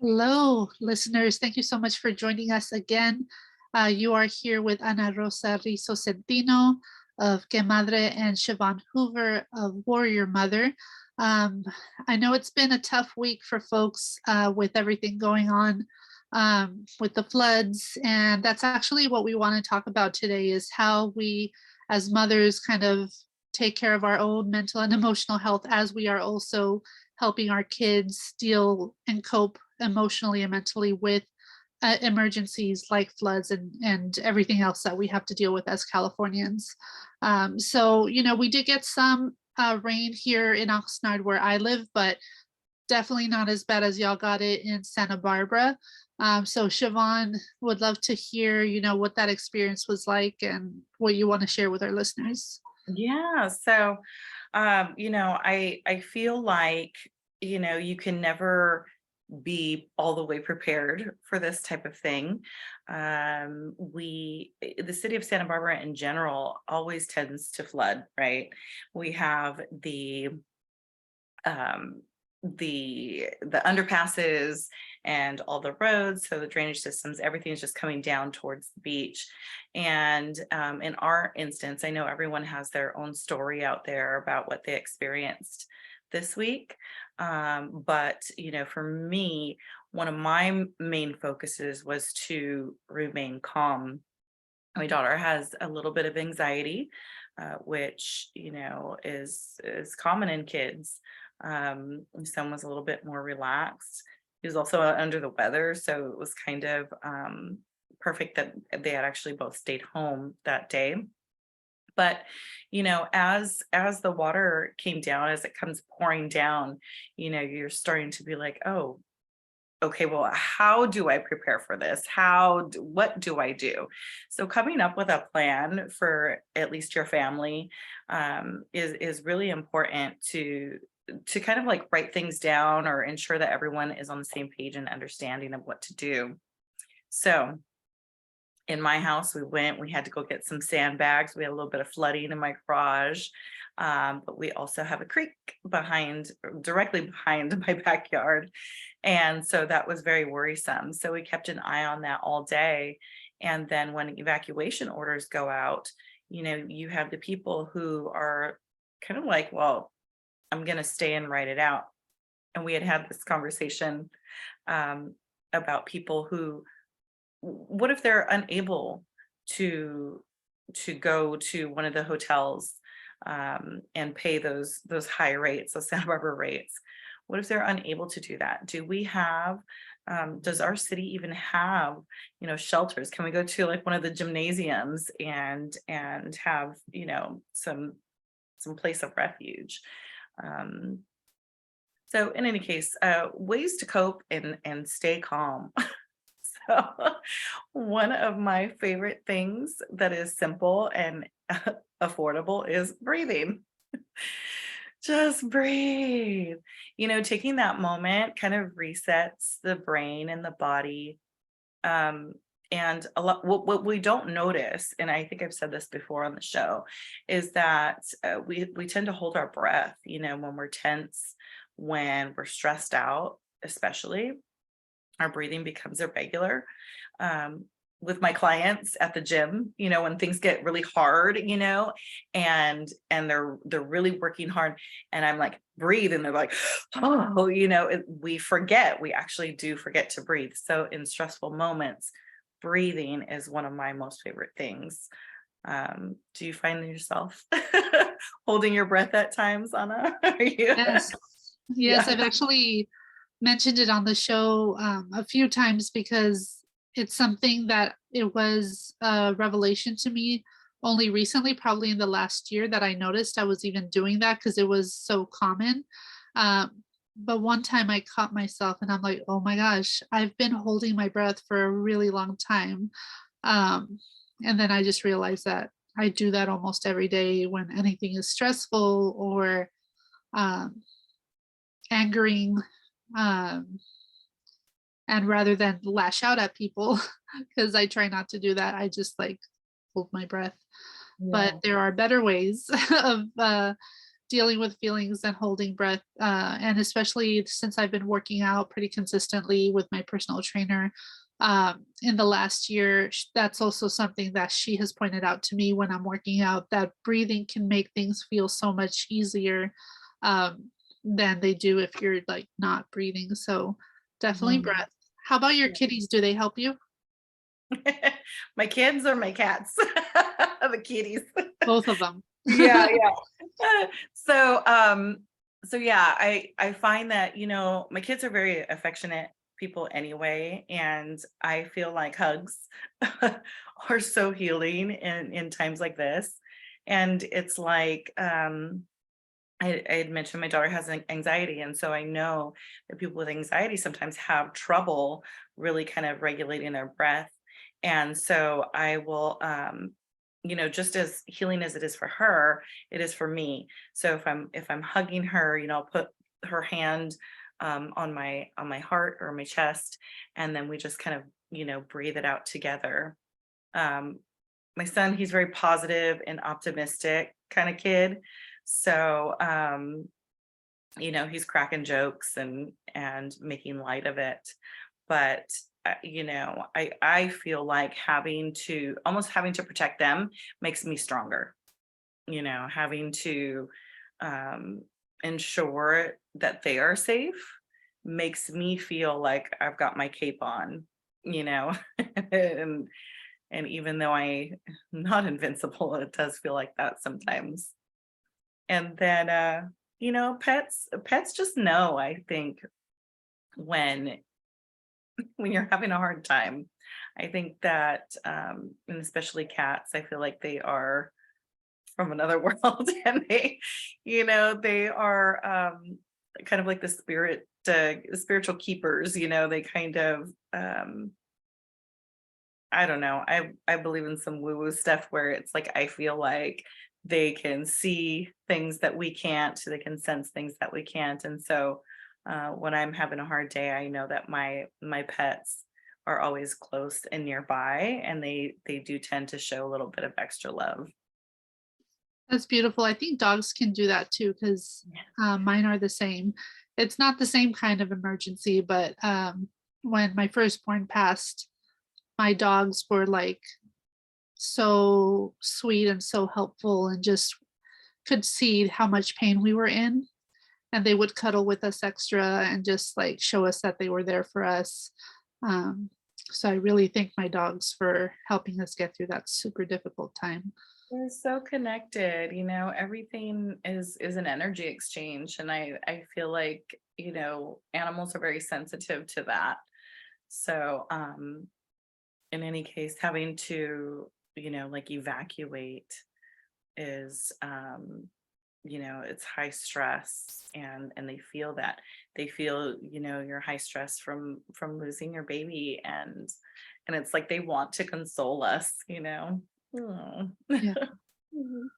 Hello, listeners. Thank you so much for joining us again. You are here with Ana Rosa Rizo Centino of Que Madre and Siobhan Hoover of Warrior Mother. Um, I know it's been a tough week for folks with everything going on with the floods, and that's actually what we want to talk about today is how we, as mothers, kind of take care of our own mental and emotional health as we are also helping our kids deal and cope emotionally and mentally with emergencies like floods and everything else that we have to deal with as Californians. We did get some rain here in Oxnard where I live, but definitely not as bad as y'all got it in Santa Barbara. So Siobhan would love to hear, what that experience was like and what you want to share with our listeners. Yeah. I feel like, you can never be all the way prepared for this type of thing. The city of Santa Barbara in general always tends to flood, right? We have um, the underpasses and all the roads, so the drainage systems, everything is just coming down towards the beach. And in our instance, I know everyone has their own story out there about what they experienced this week. But for me, one of my main focuses was to remain calm. My daughter has a little bit of anxiety, which is common in kids. Son was a little bit more relaxed. He was also under the weather, so it was kind of perfect that they had actually both stayed home that day. But as the water came down, as it comes pouring down, you're starting to be like, oh, okay, well, how do I prepare for this? What do I do? So coming up with a plan for at least your family is really important to kind of like write things down or ensure that everyone is on the same page and understanding of what to do. So in my house, we had to go get some sandbags. We had a little bit of flooding in my garage. But we also have a creek directly behind my backyard. And so that was very worrisome. So we kept an eye on that all day. And then when evacuation orders go out, you have the people who are kind of like, well, I'm going to stay and write it out. And we had this conversation um, about people who, what if they're unable to go to one of the hotels and pay those high rates, those Santa Barbara rates? What if they're unable to do that? Does our city even have, shelters? Can we go to like one of the gymnasiums and have, some place of refuge? Um, so in any case, ways to cope and stay calm. So one of my favorite things that is simple and affordable is breathing. Just breathe. Taking that moment kind of resets the brain and the body. Um, and a lot what we don't notice, and I think I've said this before on the show, is that we tend to hold our breath, when we're tense, when we're stressed out, especially our breathing becomes irregular. Um, with my clients at the gym, when things get really hard, and they're really working hard, and I'm like, breathe, and they're like, oh, we actually do forget to breathe. So in stressful moments, breathing is one of my most favorite things. Do you find yourself holding your breath at times, Anna? Are you? Yes. Yes, Yeah. I've actually mentioned it on the show a few times because it's something that it was a revelation to me only recently, probably in the last year, that I noticed I was even doing that because it was so common. But one time I caught myself and I'm like, oh my gosh, I've been holding my breath for a really long time. Um, and then I just realized that I do that almost every day when anything is stressful or um, angering. Um, and rather than lash out at people, because I try not to do that, I just like hold my breath. But Yeah. there are better ways of dealing with feelings and holding breath. And especially since I've been working out pretty consistently with my personal trainer in the last year, that's also something that she has pointed out to me when I'm working out, that breathing can make things feel so much easier um, than they do if you're like not breathing. So definitely Mhm. breath. How about your kitties? Do they help you? My kids or my cats? The kitties. Both of them. Yeah, yeah. So, so yeah, I find that, my kids are very affectionate people anyway, and I feel like hugs are so healing in times like this. And it's like, I had mentioned my daughter has anxiety, and so I know that people with anxiety sometimes have trouble really kind of regulating their breath. And so I will, just as healing as it is for her, it is for me. So if I'm hugging her, I'll put her hand on my heart or my chest, and then we just kind of breathe it out together. Um, my son, he's very positive and optimistic kind of kid. So, he's cracking jokes and making light of it. But I feel like having to protect them makes me stronger. Having to um, ensure that they are safe makes me feel like I've got my cape on. You know, and and even though I'm not invincible, it does feel like that sometimes. And then pets just know, I think, when when you're having a hard time. I think that and especially cats, I feel like they are from another world, and they are kind of like the spiritual keepers. They kind of I don't know. I believe in some woo-woo stuff where it's like I feel like they can see things that we can't, so they can sense things that we can't. And so when I'm having a hard day, I know that my pets are always close and nearby, and they do tend to show a little bit of extra love. That's beautiful. I think dogs can do that too because mine are the same. It's not the same kind of emergency, but when my firstborn passed, my dogs were like so sweet and so helpful and just could see how much pain we were in. And they would cuddle with us extra and just like show us that they were there for us. Um, so I really thank my dogs for helping us get through that super difficult time. We're so connected, everything is an energy exchange. And I feel like, animals are very sensitive to that. So in any case, having to, like evacuate is it's high stress, and they feel your high stress from losing your baby, and it's like they want to console us. Oh. Yeah. Mhm.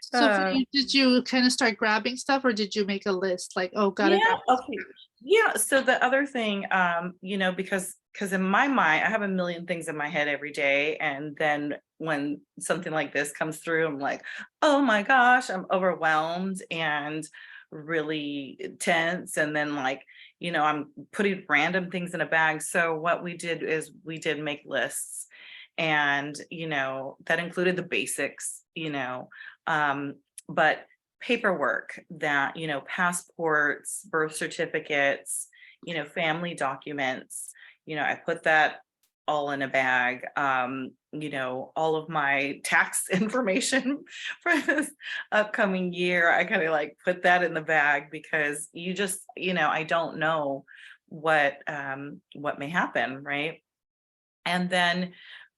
So for uh, you, did you kind of start grabbing stuff or did you make a list like, oh, gotta yeah, grab this? okay. Yeah, so the other thing, because in my mind, I have a million things in my head every day, and then when something like this comes through, I'm like, oh my gosh, I'm overwhelmed and really tense, and then like, I'm putting random things in a bag. So what we did is we did make lists, and that included the basics, um, but paperwork that, passports, birth certificates, family documents, I put that all in a bag. All of my tax information for this upcoming year, I kind of like put that in the bag, because you just, I don't know what may happen, right? And then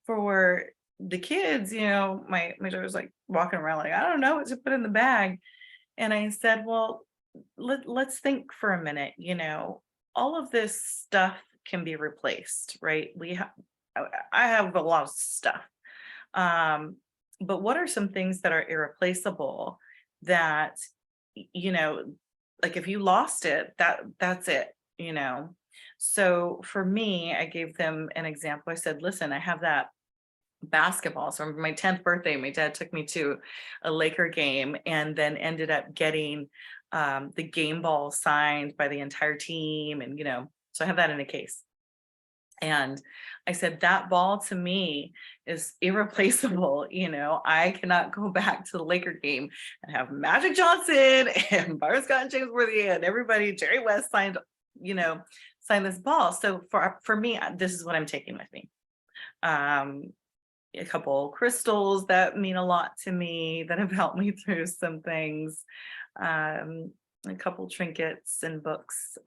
for the kids, my daughter's like walking around like, I don't know what to put in the bag. And I said, well, let's think for a minute. All of this stuff can be replaced, right? I have a lot of stuff. Um, but what are some things that are irreplaceable that, you know, like if you lost it, that's it. So for me, I gave them an example. I said, listen, I have that basketball. So on my 10th birthday, my dad took me to a Laker game and then ended up getting the game ball signed by the entire team. And, so I have that in a case. And I said, that ball to me is irreplaceable. I cannot go back to the Laker game and have Magic Johnson and Byron Scott and James Worthy and everybody, Jerry West signed this ball. So for me, this is what I'm taking with me. A couple crystals that mean a lot to me that have helped me through some things. A couple trinkets and books,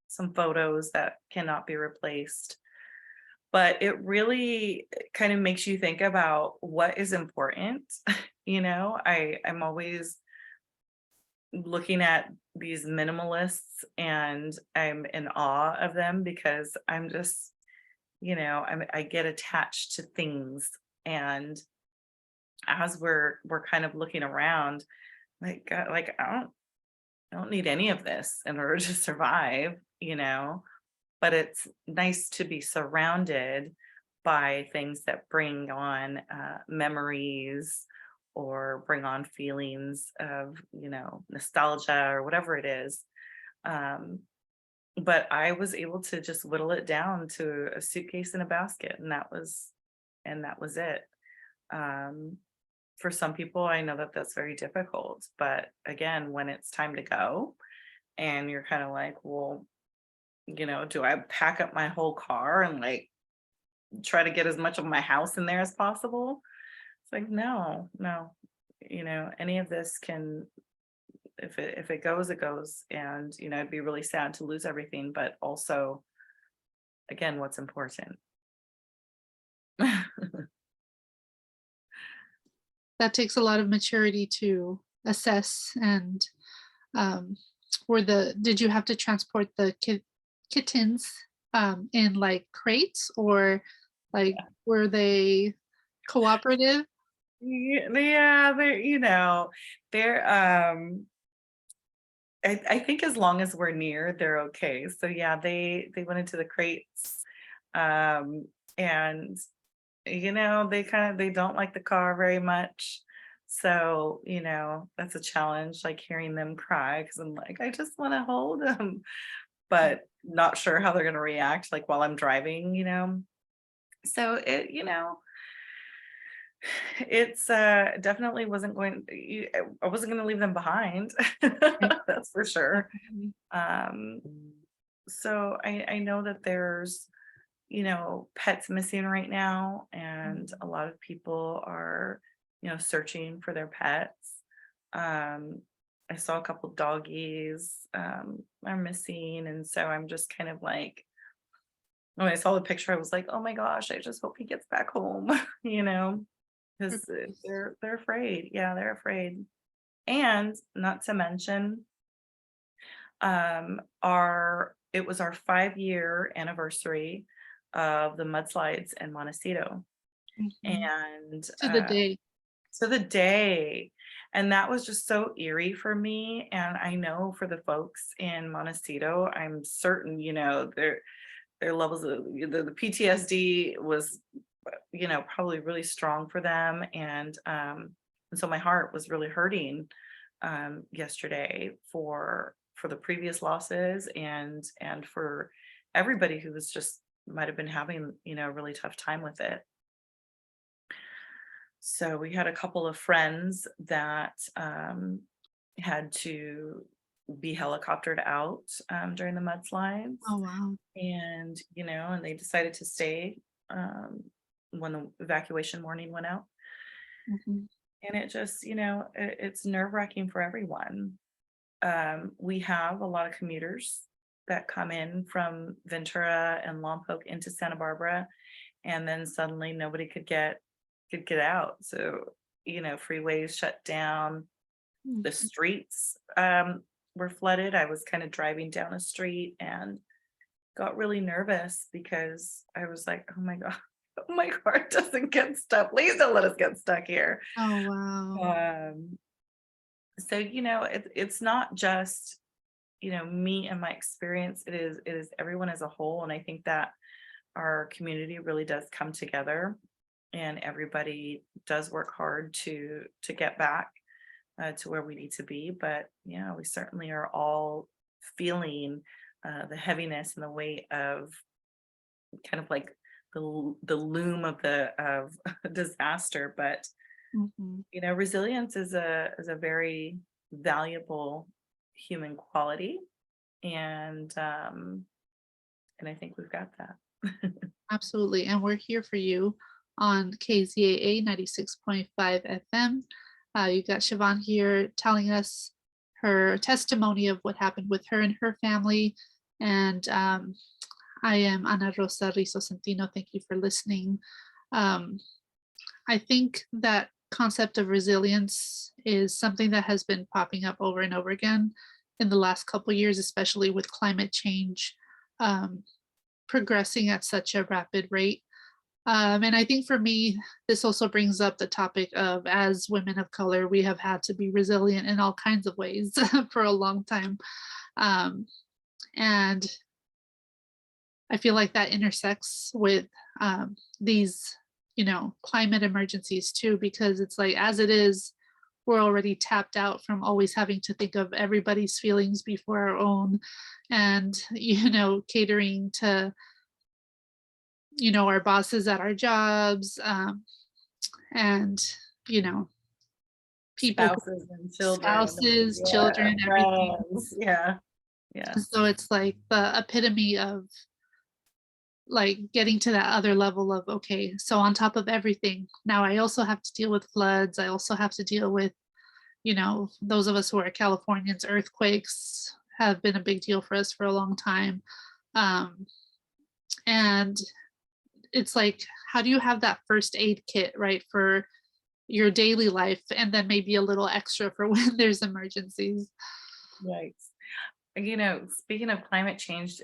some photos that cannot be replaced. But it really kind of makes you think about what is important. I'm always looking at these minimalists and I'm in awe of them because I'm just, I get attached to things. And as we're kind of looking around, like, God, like I don't need any of this in order to survive, but it's nice to be surrounded by things that bring on memories or bring on feelings of, nostalgia or whatever it is. But I was able to just whittle it down to a suitcase and a basket, and that was it. For some people, I know that that's very difficult, but again, when it's time to go and you're kind of like, well, do I pack up my whole car and like try to get as much of my house in there as possible? It's like, no, any of this can, if it goes, it goes. And, it'd be really sad to lose everything, but also, again, what's important. That takes a lot of maturity to assess. And did you have to transport the kittens in like crates, or like were they cooperative? Yeah, they're I think as long as we're near, they're okay. So yeah, they went into the crates. And they don't like the car very much. So, that's a challenge, like hearing them cry because I'm like, I just want to hold them, but not sure how they're going to react like while I'm driving. So it's definitely I wasn't going to leave them behind. That's for sure. Um, so I know that there's pets missing right now, and a lot of people are, searching for their pets. I saw a couple doggies are missing, and so I'm just kind of like, when I saw the picture, I was like, oh my gosh, I just hope he gets back home, because they're afraid. Yeah, they're afraid. And not to mention, it was our 5-year anniversary of the mudslides in Montecito. Mhm. And To the day. so the day, and that was just so eerie for me. And I know for the folks in Montecito, I'm certain, their levels of the PTSD was, probably really strong for them. And so my heart was really hurting yesterday for the previous losses and for everybody who was just might have been having a really tough time with it. So we had a couple of friends that had to be helicoptered out during the mudslides, Oh wow. and they decided to stay when the evacuation warning went out. Mhm. And it just, it's nerve-wracking for everyone. We have a lot of commuters that come in from Ventura and Lompoc into Santa Barbara, and then suddenly nobody could get out. So, freeways shut down, the Mhm. streets were flooded. I was kind of driving down a street and got really nervous because I was like, oh my God, my car doesn't get stuck. Please don't let us get stuck here. Oh wow. Um, so it's not just me and my experience. It is everyone as a whole, and I think that our community really does come together and everybody does work hard to get back to where we need to be. But yeah, we certainly are all feeling the heaviness and the weight of kind of like the loom of the of disaster. But Mhm. resilience is a very valuable human quality, and I think we've got that. Absolutely. And we're here for you on KZAA 96.5 FM. You got Siobhan here telling us her testimony of what happened with her and her family. And I am Ana Rosa Rizo Centino. Thank you for listening. Um, I think that concept of resilience is something that has been popping up over and over again in the last couple of years, especially with climate change progressing at such a rapid rate. And I think for me, this also brings up the topic of, as women of color, we have had to be resilient in all kinds of ways for a long time. Um, and I feel like that intersects with these, climate emergencies too, because it's like, as it is, we're already tapped out from always having to think of everybody's feelings before our own, and, catering to, our bosses at our jobs, and, you know, people, Spouses and children, spouses, yeah, children, everything. friends, yeah, yeah. So it's like the epitome of like getting to that other level of, okay, so on top of everything, now I also have to deal with floods. I also have to deal with, those of us who are Californians, earthquakes have been a big deal for us for a long time. Um, and it's like, how do you have that first aid kit, right, for your daily life, and then maybe a little extra for when there's emergencies? Right. Speaking of climate change,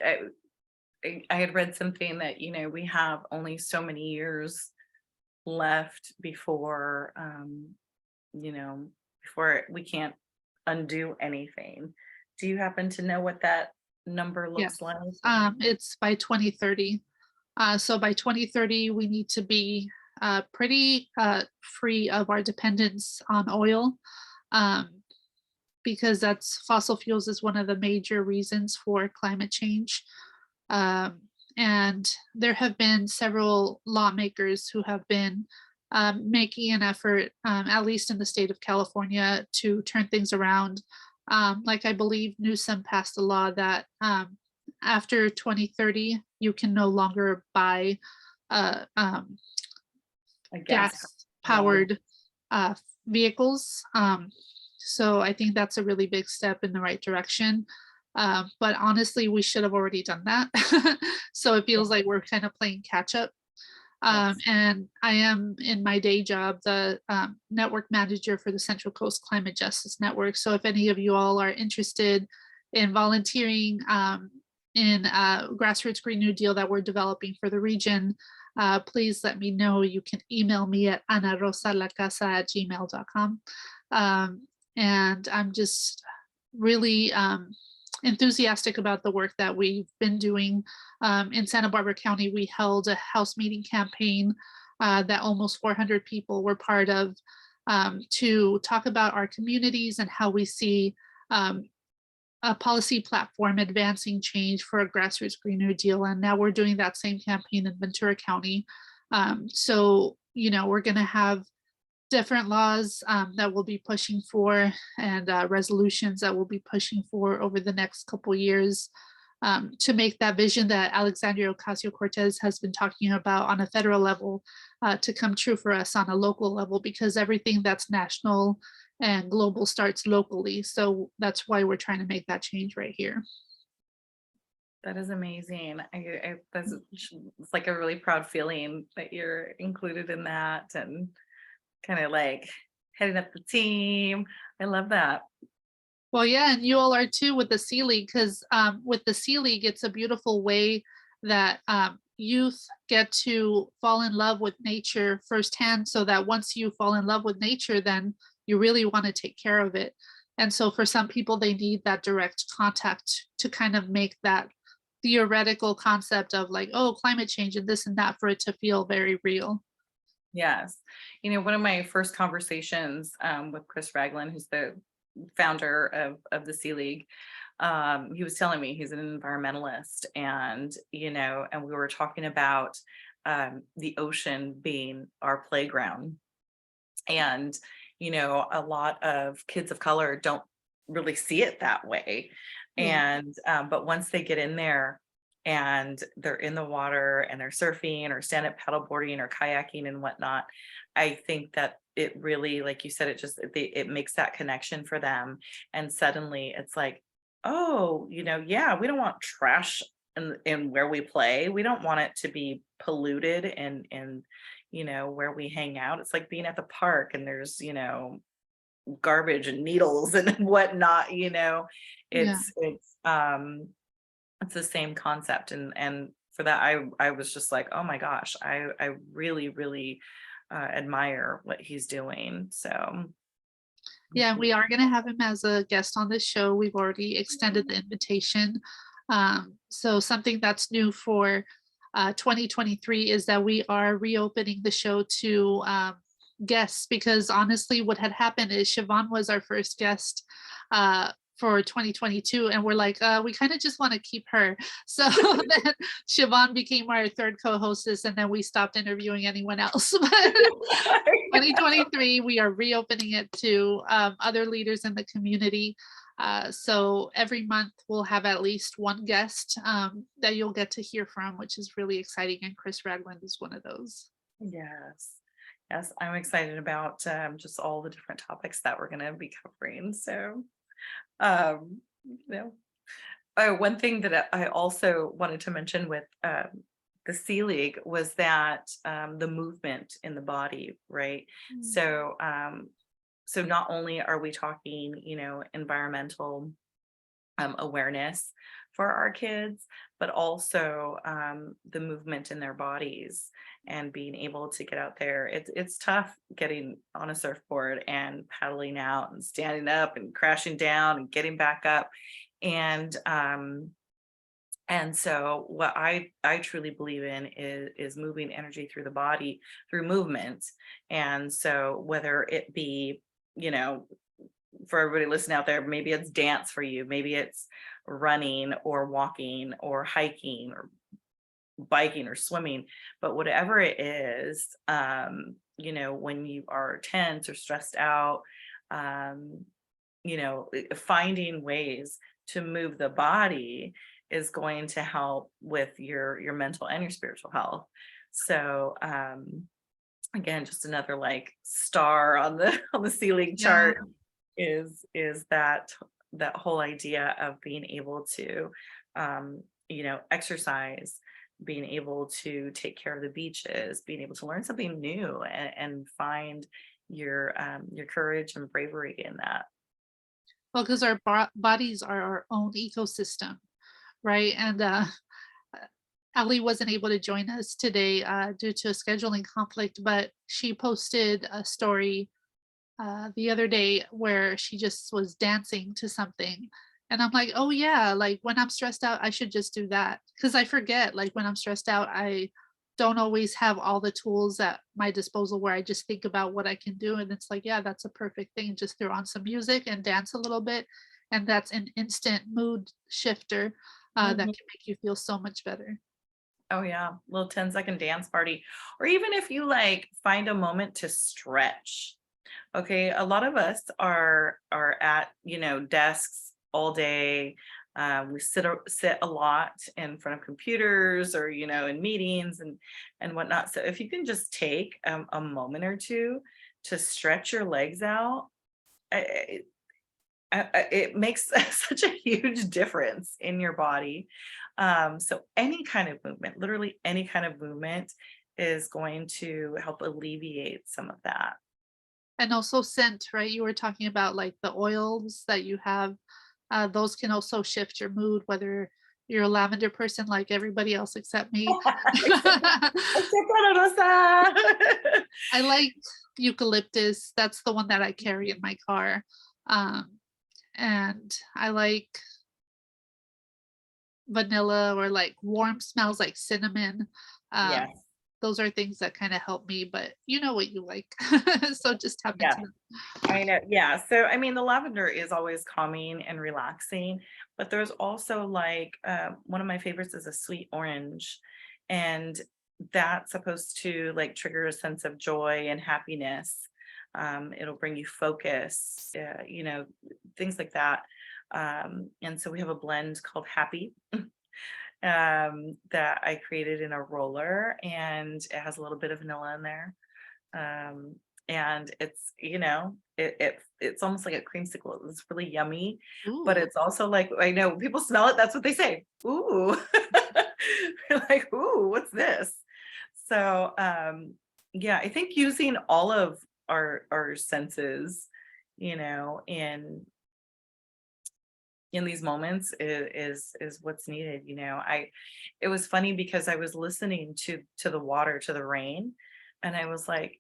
I had read something that, we have only so many years left you know, before we can't undo anything. Do you happen to know what that number Yes. looks like? It's by 2030. So by 2030, we need to be pretty free of our dependence on oil, um, because that's fossil fuels is one of the major reasons for climate change. Um, and there have been several lawmakers who have been making an effort, at least in the state of California, to turn things around. Like I believe Newsom passed a law that after 2030, you can no longer buy uh, um, A gas gas powered. powered uh, vehicles. So I think that's a really big step in the right direction. But honestly, we should have already done that. So it feels like we're kind of playing catch up. Yes. And I am in my day job the network manager for the Central Coast Climate Justice Network. So if any of you all are interested in volunteering in grassroots Green New Deal that we're developing for the region, please let me know. You can email me at anarosalacasa@gmail.com. And I'm just really enthusiastic about the work that we've been doing. In Santa Barbara County, we held a house meeting campaign that almost 400 people were part of, to talk about our communities and how we see a policy platform advancing change for a grassroots Green New Deal. And now we're doing that same campaign in Ventura County. So, we're going to have different laws that we'll be pushing for, and resolutions that we'll be pushing for over the next couple years, to make that vision that Alexandria Ocasio-Cortez has been talking about on a federal level to come true for us on a local level, because everything that's national and global starts locally. So that's why we're trying to make that change right here. That is amazing. It's like a really proud feeling that you're included in that and kind of like heading up the team. I love that. Well, yeah, and you all are too with the Sea League, because with the Sea League, it's a beautiful way that youth get to fall in love with nature firsthand, so that once you fall in love with nature, then you really want to take care of it. And so for some people, they need that direct contact to kind of make that theoretical concept of like, oh, climate change and this and that, for it to feel very real. Yes. One of my first conversations with Chris Ragland, who's the founder of the Sea League, he was telling me he's an environmentalist, and we were talking about the ocean being our playground. And, a lot of kids of color don't really see it that way. Yeah. But once they get in there and they're in the water and they're surfing or stand-up paddleboarding or kayaking and whatnot, I think that it really, like you said, it makes that connection for them. And suddenly it's like, oh, yeah, we don't want trash in where we play. We don't want it to be polluted and where we hang out. It's like being at the park and there's, garbage and needles and whatnot. Yeah. It's the same concept. And for that, I was just like, oh my gosh, I really, really admire what he's doing. So Yeah, we are going to have him as a guest on this show. We've already extended the invitation. So something that's new for 2023 is that we are reopening the show to guests, because honestly, what had happened is Siobhan was our first guest for 2022, and we're like, we kind of just want to keep her. So then Siobhan became our third co-hostess, and then we stopped interviewing anyone else. But 2023, we are reopening it to other leaders in the community. So every month we'll have at least one guest that you'll get to hear from, which is really exciting. And Chris Ragland is one of those. yes. Yes, I'm excited about just all the different topics that we're going to be covering. So, um, you know, one thing that I also wanted to mention with the Sea League was that the movement in the body, right? Mm. So not only are we talking, environmental awareness for our kids, but also the movement in their bodies and being able to get out there. It's tough getting on a surfboard and paddling out and standing up and crashing down and getting back up. And so what I truly believe in is moving energy through the body through movement. And so whether it be, for everybody listening out there, maybe it's dance for you, maybe it's running or walking or hiking or biking or swimming, but whatever it is, when you are tense or stressed out, um, finding ways to move the body is going to help with your mental and your spiritual health. So again, just another like star on the on the Sea League Yeah. chart is that whole idea of being able to exercise, being able to take care of the beaches, being able to learn something new and find your courage and bravery in that. Well, because our bodies are our own ecosystem, right? And Ali wasn't able to join us today due to a scheduling conflict, but she posted a story the other day where she just was dancing to something. And I'm like, oh yeah, like when I'm stressed out, I should just do that. Because I forget, like when I'm stressed out, I don't always have all the tools at my disposal where I just think about what I can do. And it's like, yeah, that's a perfect thing. Just throw on some music and dance a little bit. And that's an instant mood shifter that Mhm. can make you feel so much better. Oh yeah, little 10-second dance party. Or even if you like find a moment to stretch. Okay, a lot of us are at, desks all day. We sit a lot in front of computers or, in meetings and whatnot. So if you can just take a moment or two to stretch your legs out, I- it makes such a huge difference in your body. So any kind of movement, literally any kind of movement, is going to help alleviate some of that. And also scent, right? You were talking about like the oils that you have. Those can also shift your mood, whether you're a lavender person like everybody else except me. Except except for la rosa. I like eucalyptus. That's the one that I carry in my car. Um, and I like vanilla or like warm smells like cinnamon. Um, Yes. those are things that kind of help me, but you know what you like. So just tap into Yeah, them. I know. Yeah. So, I mean, the lavender is always calming and relaxing, but there's also like one of my favorites is a sweet orange. And that's supposed to like trigger a sense of joy and happiness. It'll bring you focus, things like that. And so we have a blend called Happy that I created in a roller, and it has a little bit of vanilla in there. um and it's it's almost like a creamsicle. It's really yummy, but Ooh, it's also like, I know when people smell it, that's what they say, ooh. They're like, ooh, what's this? So yeah, I think using all of our senses, in these moments is what's needed. I It was funny because I was listening to the water, to the rain, and I was like,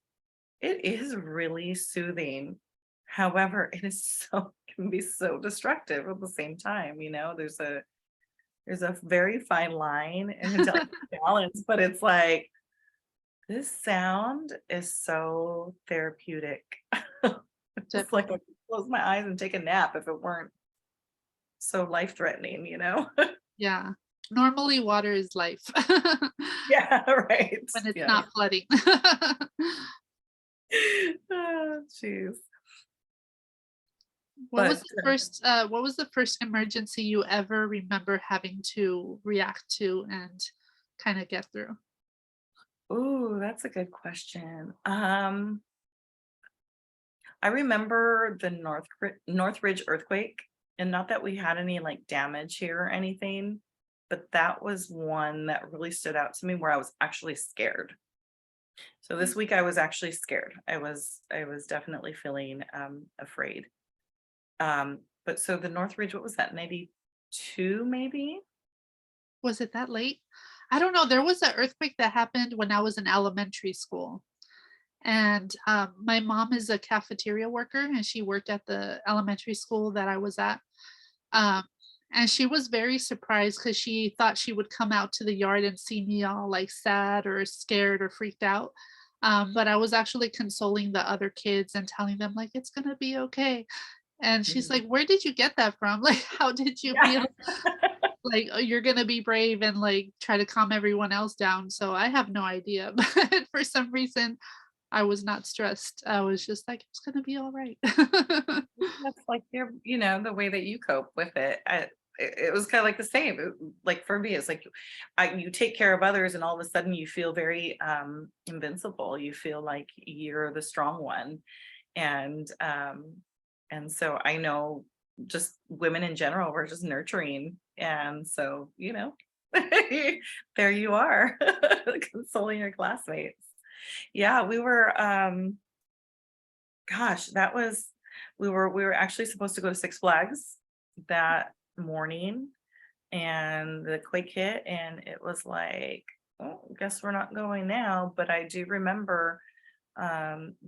it is really soothing. However, it is so can be so destructive at the same time. There's a very fine line and a delicate balance, but it's like this sound is so therapeutic. It's like I definitely. could close my eyes and take a nap if it weren't so life threatening. Yeah. Normally water is life Yeah, right. when it's Yeah. not flooding. Oh, jeez. What was But the first emergency you ever remember having to react to and kind of get through? ooh, that's a good question. I remember the Northridge earthquake, and not that we had any like damage here or anything, but that was one that really stood out to me where I was actually scared. So Mm. this week I was actually scared. I was definitely feeling afraid. But so the Northridge, what was that? 92 maybe? Was it that late? I don't know. There was an earthquake that happened when I was in elementary school. And my mom is a cafeteria worker and she worked at the elementary school that I was at. Um, and she was very surprised because she thought she would come out to the yard and see me all like sad or scared or freaked out. But I was actually consoling the other kids and telling them, like, it's going to be okay. And she's Mhm. like, where did you get that from? Like, how did you Yeah. feel like, "Oh, you're gonna be brave and, like, try to calm everyone else down?" So I have no idea, but for some reason, I was not stressed. I was just like, "It's gonna be alright." That's like the way that you cope with it. It was kind of like the same. Like for me, it's like you take care of others, and all of a sudden you feel very invincible. You feel like you're the strong one, and so I know just women in general, we're just nurturing, and so there you are, consoling your classmates. Yeah, we were. Gosh, that was we were actually supposed to go to Six Flags that morning, and the quake hit, and it was like, oh, guess we're not going now. But I do remember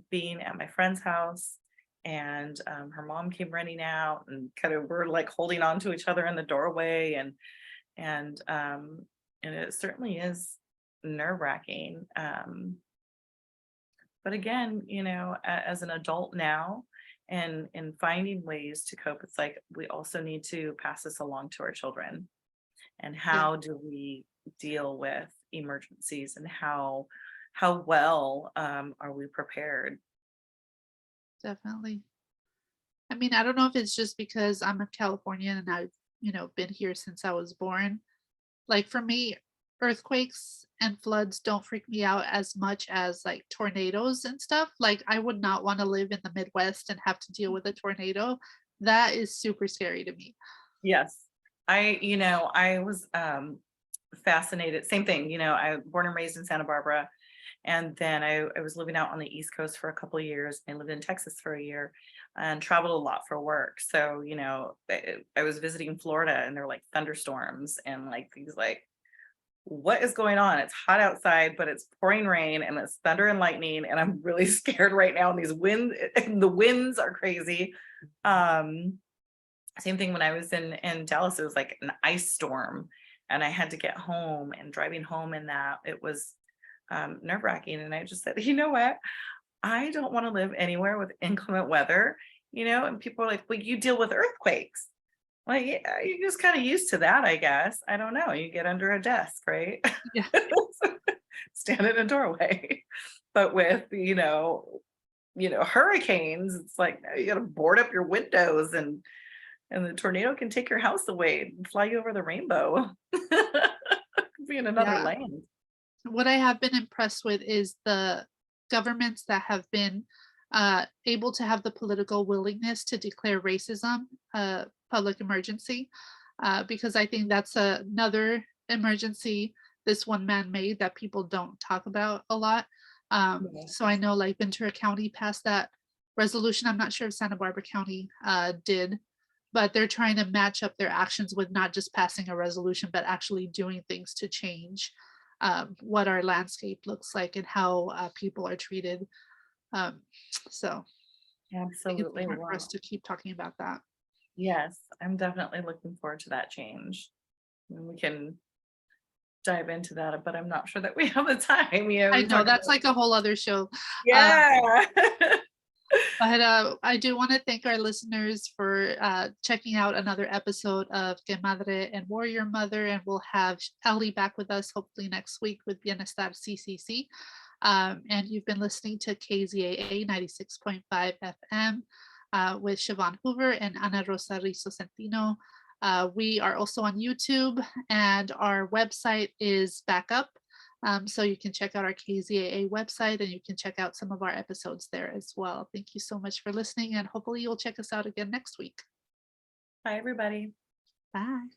being at my friend's house, and her mom came running out, and kind of we're like holding on to each other in the doorway, and it certainly is nerve-wracking. But again, as an adult now, and in finding ways to cope, it's like we also need to pass this along to our children. And Yeah, how do we deal with emergencies, and how well are we prepared? definitely. I mean, I don't know if it's just because I'm a Californian and I've, been here since I was born. Like, for me, earthquakes and floods don't freak me out as much as, like, tornadoes and stuff. Like, I would not wanna live in the Midwest and have to deal with a tornado. That is super scary to me. Yes. I was fascinated. Same thing, I born and raised in Santa Barbara. And then I was living out on the East Coast for a couple of years. I lived in Texas for a year and traveled a lot for work. So, I was visiting Florida, and there were like thunderstorms and like these like, what is going on? It's hot outside, but it's pouring rain and it's thunder and lightning. And I'm really scared right now. And these winds, the winds are crazy. Um, Same thing when I was in Dallas. It was like an ice storm, and I had to get home. And driving home in that, it was nerve-wracking. And I just said, you know what? I don't want to live anywhere with inclement weather, and people are like, well, you deal with earthquakes. Like, yeah, you're just kind of used to that, I guess. I don't know. You get under a desk, right? Yeah. Stand in a doorway. But with, hurricanes, it's like, no, you got to board up your windows, and the tornado can take your house away and fly you over the rainbow. Be in another Yeah. land. What I have been impressed with is the governments that have been able to have the political willingness to declare racism a public emergency, because I think that's another emergency this one man made that people don't talk about a lot. Yeah. So I know like Ventura County passed that resolution. I'm not sure if Santa Barbara County did, but they're trying to match up their actions with not just passing a resolution, but actually doing things to change what our landscape looks like and how people are treated. Um, so I think it's Absolutely. important for us Wow. to keep talking about that. Yes, I'm definitely looking forward to that change. And we can dive into that, but I'm not sure that we have the time. I We know talk that's about, like a whole other show. Uh, yeah. but I do want to thank our listeners for checking out another episode of Que Madre and Warrior Mother, and we'll have Ellie back with us hopefully next week with Bienestar CCC. And you've been listening to KZAA 96.5 FM with Siobhan Hoover and Ana Rosa Rizo Centino. We are also on YouTube, and our website is back up. So you can check out our KZAA website, and you can check out some of our episodes there as well. Thank you so much for listening, and hopefully you'll check us out again next week. Bye, everybody. Bye.